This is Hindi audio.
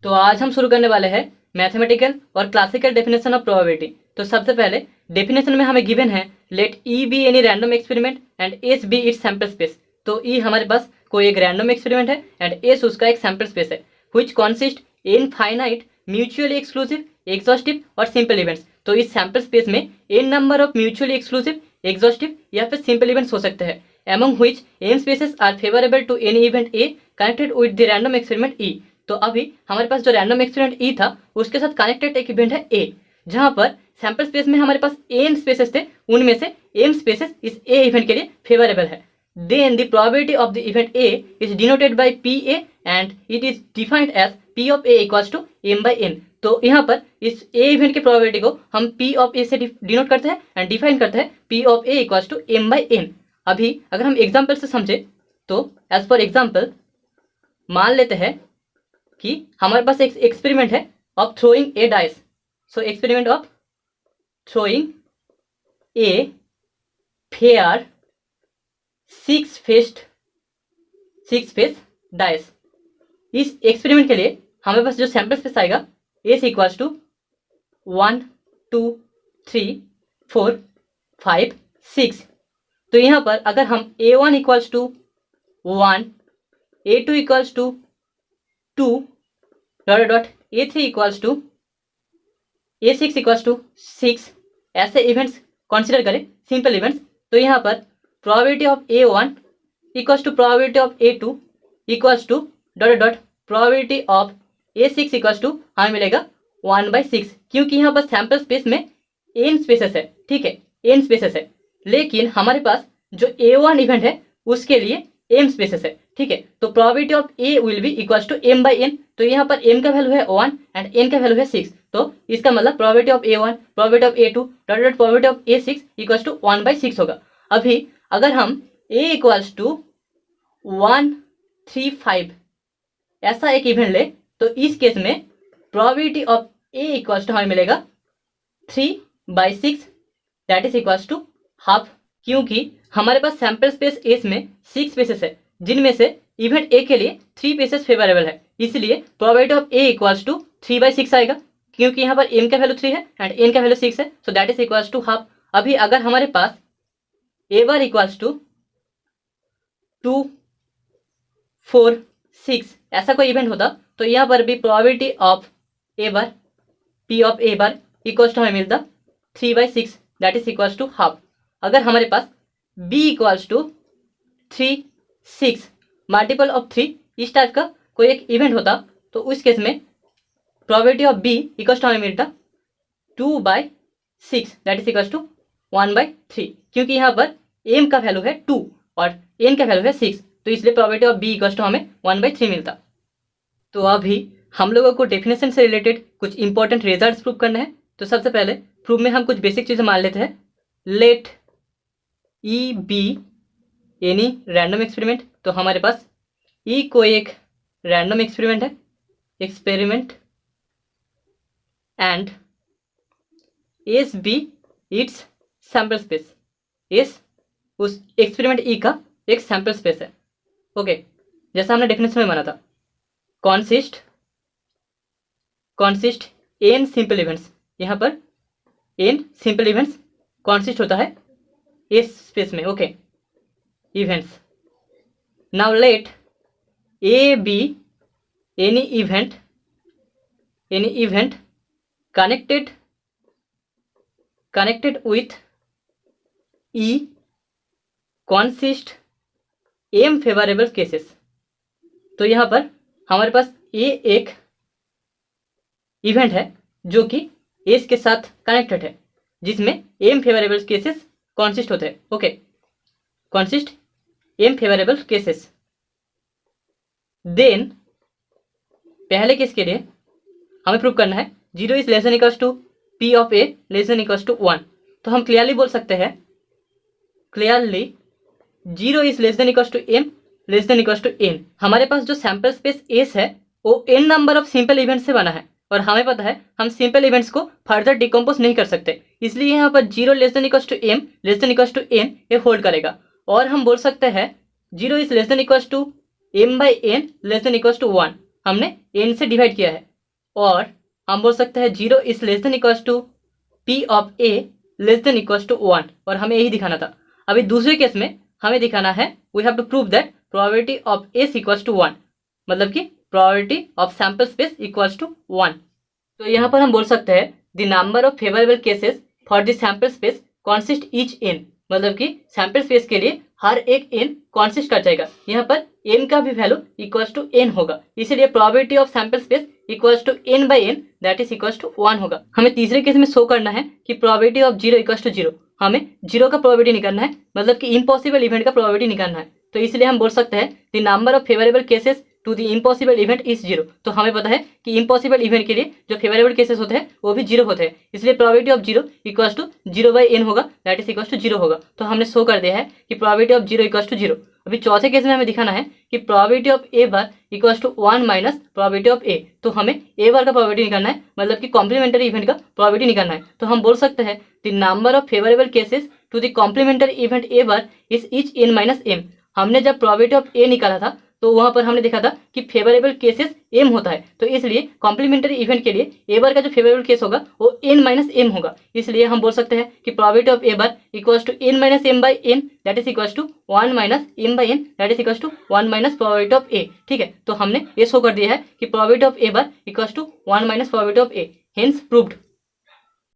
तो आज हम शुरू करने वाले हैं मैथमेटिकल और क्लासिकल डेफिनेशन ऑफ प्रोबेबिलिटी। तो सबसे पहले डेफिनेशन में हमें गिवन है let E be any random experiment and S be its sample space. तो ई हमारे पास कोई एक रैंडम एक्सपेरिमेंट है एंड एस उसका एक सैम्पल स्पेस है which consist in finite mutually exclusive exhaustive और सिंपल इवेंट्स। तो इस सैम्पल स्पेस में N number of mutually exclusive exhaustive या फिर सिंपल इवेंट्स हो सकते हैं among which m spaces are favorable to any event A connected with the random experiment E। तो अभी हमारे पास जो रैंडम एक्सपेरिमेंट ई था उसके साथ कनेक्टेड एक इवेंट है ए, जहां पर सैंपल स्पेस में हमारे पास एन स्पेसेस थे, उनमें से एम स्पेसेस इस ए इवेंट के लिए फेवरेबल है। Then the probability of the event A is denoted by P A and it is defined as P of A equals to M by N. तो यहाँ पर इस ए इवेंट की प्रोबेबिलिटी को हम पी ऑफ ए से डिनोट करते हैं एंड डिफाइन करते हैं P of A equals to M by N. अभी अगर हम एग्जाम्पल से समझे तो एज पर एग्जाम्पल मान लेते हैं कि हमारे पास एक एक्सपेरिमेंट है of throwing A dice. So experiment of throwing a fair six face dice. इस एक्सपेरिमेंट के लिए हमारे पास जो सैंपल स्पेस आएगा एस इक्वल्स टू 1 2 3 4 5 6। तो यहाँ पर अगर हम A1 equals to 1, A2 equals to 2, A3 equals to A6 equals to 6 ऐसे इवेंट्स कंसिडर करें, सिंपल इवेंट्स। तो यहाँ पर probability of A1 equals to probability of A2 equals to probability of A6 equals to हमें मिलेगा 1/6, क्योंकि यहाँ पर सैंपल स्पेस में n स्पेसेस है, ठीक है, n स्पेसेस है, लेकिन हमारे पास जो A1 इवेंट है उसके लिए m स्पेसेस है, ठीक है। तो probability of A will be equals to m by n। तो यहाँ पर m का वैल्यू है 1 एंड n का वैल्यू है 6। तो इसका मतलब probability of A1 probability of A2 probability of A6 equals to 1/6 होगा। अभी अगर हम A इक्वल्स टू 1 3 5 ऐसा एक इवेंट ले तो इस केस में probability of A equals to हमें मिलेगा 3/6 that is equals to half, क्योंकि हमारे पास सैंपल स्पेस एस में 6 स्पेसेस है जिनमें से इवेंट ए के लिए 3 स्पेसेस फेवरेबल है, इसलिए probability of A equals to 3/6 आएगा, क्योंकि यहाँ पर एम का वैल्यू 3 है एंड एन का वैल्यू 6 है। So that is equals to half. अभी अगर हमारे पास ए बार इक्वल्स टू 2 4 6 ऐसा कोई इवेंट होता तो यहाँ पर भी probability of A bar P of A bar equals to हमें मिलता 3/6 that is equals to half. अगर हमारे पास b equals to 3 6 multiple of 3 इस टाइप का कोई एक इवेंट होता तो उस केस में probability of b equals to हमें मिलता 2/6 दैट इज इक्वल्स टू 1/3, क्योंकि यहाँ पर m का वैल्यू है 2 और n का वैल्यू है 6, तो इसलिए probability of b equals to हमें 1/3 मिलता। तो अभी हम लोगों को डेफिनेशन से रिलेटेड कुछ इंपॉर्टेंट रिजल्ट्स प्रूव करना है। तो सबसे पहले प्रूफ में हम कुछ बेसिक चीज़ें मान लेते हैं। Let E be any random experiment. तो हमारे पास ई कोई एक रैंडम एक्सपेरिमेंट है, experiment, and S be its sample space. S उस एक्सपेरिमेंट ई का एक सैम्पल स्पेस है, ओके, जैसा हमने डेफिनेशन में माना था। कॉन्सिस्ट एन सिंपल इवेंट्स, यहाँ पर एन सिंपल इवेंट्स कॉन्सिस्ट होता है इस स्पेस में, okay, events. Now let A be any event connected with E consist M favourable cases. तो यहाँ पर हमारे पास ए एक इवेंट है जो कि एस के साथ कनेक्टेड है, जिसमें एम फेवरेबल केसेस कॉन्सिस्ट होते हैं, okay, consist M favourable cases. Then पहले केस के लिए हमें प्रूव करना है 0 is less than equals to P of A less than equals to 1। तो हम क्लियरली बोल सकते हैं, clearly 0 is less than equals to M less than equals to N. हमारे पास जो सैंपल स्पेस एस है वो N number of simple event से बना है और हमें पता है हम सिंपल इवेंट्स को फर्दर डिकम्पोज नहीं कर सकते, इसलिए यहाँ पर 0 less than equals to M less than equals to N ये होल्ड करेगा। और हम बोल सकते हैं 0 is less than equals to m/n less than equals to 1। हमने n से डिवाइड किया है, और हम बोल सकते हैं 0 is less than equals to P of A less than equals to 1, और हमें यही दिखाना था। अभी दूसरे केस में हमें दिखाना है we have to prove that probability of S equals to 1, मतलब कि probability of sample space equals to 1। तो यहाँ पर हम बोल सकते हैं the number of favourable cases for the sample space consist each n, मतलब कि सैंपल स्पेस के लिए हर एक n कॉन्सिस्ट कर जाएगा। यहाँ पर n का भी वैल्यू इक्वल्स टू n होगा, इसीलिए probability of sample space equals to n by n that is equals to 1 होगा। हमें तीसरे केस में शो करना है कि प्रोबेबिलिटी ऑफ 0 इक्वल्स टू 0, हमें 0 का प्रोबेबिलिटी निकालना है, मतलब कि इम्पॉसिबल इवेंट का प्रोबेबिलिटी निकालना है। तो इसलिए हम बोल सकते हैं the number of favourable cases to the impossible event is 0। तो हमें पता है कि इम्पॉसिबल इवेंट के लिए जो फेवरेबल केसेस होते हैं वो भी 0 होते हैं, इसलिए probability of 0 equals to 0 by n होगा दैट इज इक्वल्स टू 0 होगा। तो हमने शो कर दिया है कि प्रोबेबिलिटी ऑफ 0 इक्वल्स टू 0। अभी चौथे केस में हमें दिखाना है कि probability of a bar equals to 1 minus probability of a। तो हमें a बार का प्रोबेबिलिटी निकालना है, मतलब कि कॉम्प्लीमेंट्री इवेंट का प्रोबेबिलिटी निकालना है। तो हम बोल सकते हैं the number of favourable cases to the complementary event a bar is each n minus m। हमने जब प्रोबेबिलिटी ऑफ a निकाला था तो वहां पर हमने देखा था कि फेवरेबल केसेस m होता है, तो इसलिए कॉम्प्लीमेंट्री इवेंट के लिए a बार का जो फेवरेबल केस होगा वो n माइनस m होगा। इसलिए हम बोल सकते हैं कि probability of a bar equals to n minus m by n that is equals to 1 minus m by n that is equals to 1 minus probability of a। ठीक है, तो हमने ये शो कर दिया है कि probability of a bar equals to 1 minus probability of a, hence proved.